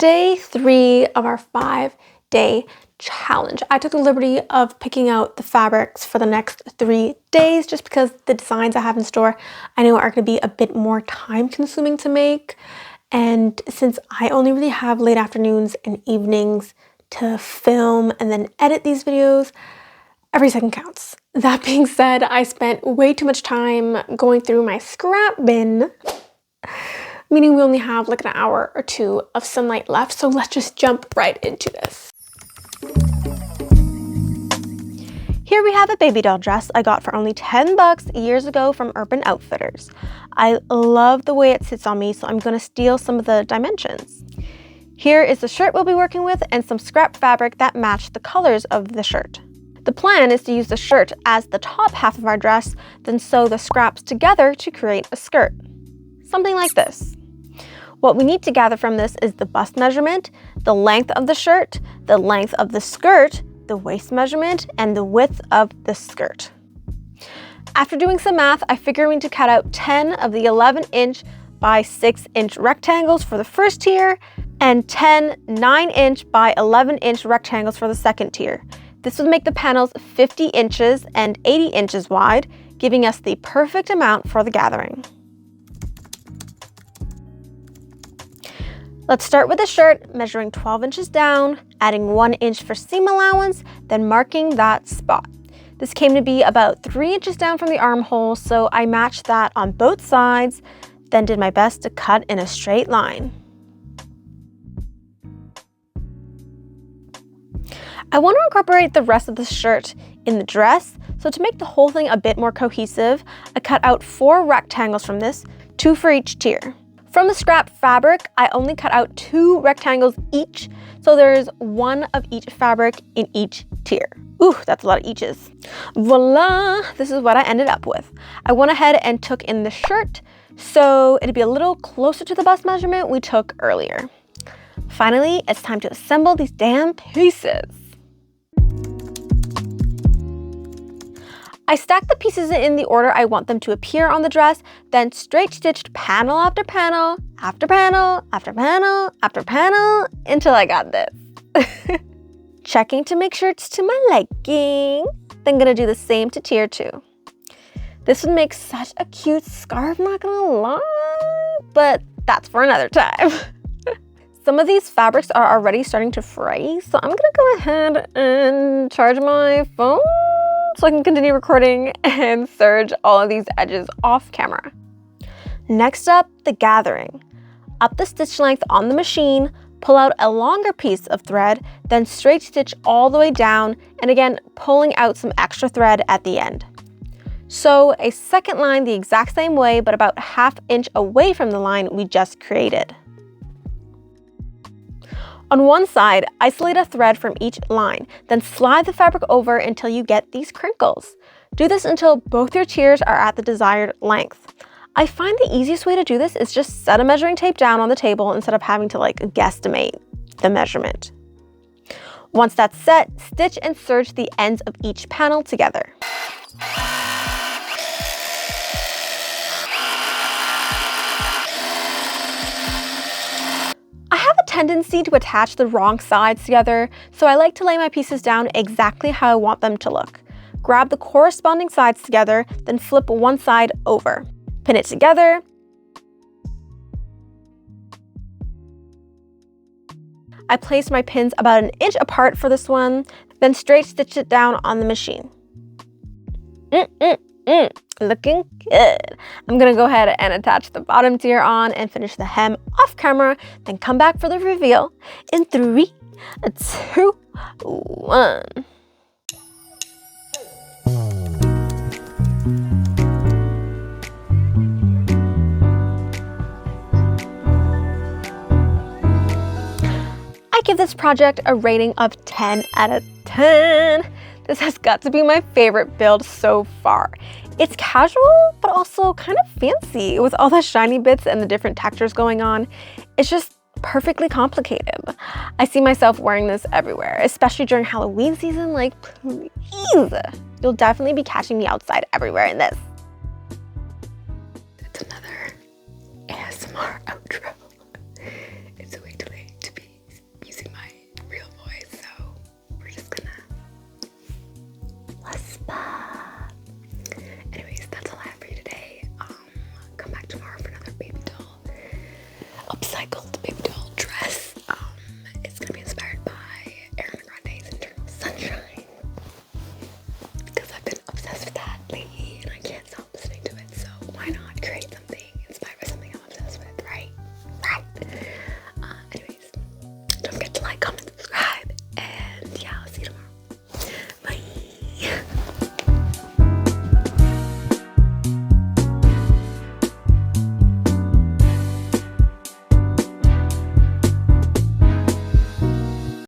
day 3 of our 5-day challenge. I took the liberty of picking out the fabrics for the next 3 days just because the designs I have in store I know are going to be a bit more time consuming to make. And since I only really have late afternoons and evenings to film and then edit these videos, every second counts. That being said, I spent way too much time going through my scrap bin, meaning we only have like an hour or 2 of sunlight left. So let's just jump right into this. Here we have a baby doll dress I got for only 10 bucks years ago from Urban Outfitters. I love the way it sits on me, so I'm going to steal some of the dimensions. Here is the shirt we'll be working with and some scrap fabric that match the colors of the shirt. The plan is to use the shirt as the top half of our dress, then sew the scraps together to create a skirt. Something like this. What we need to gather from this is the bust measurement, the length of the shirt, the length of the skirt, the waist measurement, and the width of the skirt. After doing some math, I figured we need to cut out 10 of the 11-inch by 6-inch rectangles for the first tier and 10 9-inch by 11-inch rectangles for the second tier. This would make the panels 50 inches and 80 inches wide, giving us the perfect amount for the gathering. Let's start with the shirt, measuring 12 inches down, adding 1 inch for seam allowance, then marking that spot. This came to be about 3 inches down from the armhole, so I matched that on both sides, then did my best to cut in a straight line. I want to incorporate the rest of the shirt in the dress, so to make the whole thing a bit more cohesive, I cut out 4 rectangles from this, 2 for each tier. From the scrap fabric, I only cut out 2 rectangles each, so there's 1 of each fabric in each tier. Ooh, that's a lot of eaches. Voila, this is what I ended up with. I went ahead and took in the shirt, so it'd be a little closer to the bust measurement we took earlier. Finally, it's time to assemble these damn pieces. I stacked the pieces in the order I want them to appear on the dress, then straight stitched panel after panel, after panel, after panel, after panel, until I got this. Checking to make sure it's to my liking. Then gonna do the same to tier 2. This would make such a cute scarf, not gonna lie, but that's for another time. Some of these fabrics are already starting to fray, so I'm gonna go ahead and charge my phone so I can continue recording and serge all of these edges off camera. Next up, the gathering. Up the stitch length on the machine, pull out a longer piece of thread, then straight stitch all the way down, and again, pulling out some extra thread at the end. Sew a second line the exact same way, but about ½ inch away from the line we just created. On one side, isolate a thread from each line, then slide the fabric over until you get these crinkles. Do this until both your tiers are at the desired length. I find the easiest way to do this is just set a measuring tape down on the table instead of having to guesstimate the measurement. Once that's set, stitch and serge the ends of each panel together. Tendency to attach the wrong sides together, so I like to lay my pieces down exactly how I want them to look. Grab the corresponding sides together, then flip one side over. Pin it together. I placed my pins about 1 inch apart for this one, then straight stitch it down on the machine. Looking good. I'm gonna go ahead and attach the bottom tier on and finish the hem off camera, then come back for the reveal in 3, 2, 1. I give this project a rating of 10 out of 10. This has got to be my favorite build so far. It's casual, but also kind of fancy with all the shiny bits and the different textures going on. It's just perfectly complicated. I see myself wearing this everywhere, especially during Halloween season. Please. You'll definitely be catching me outside everywhere in this. It's another ASMR outro.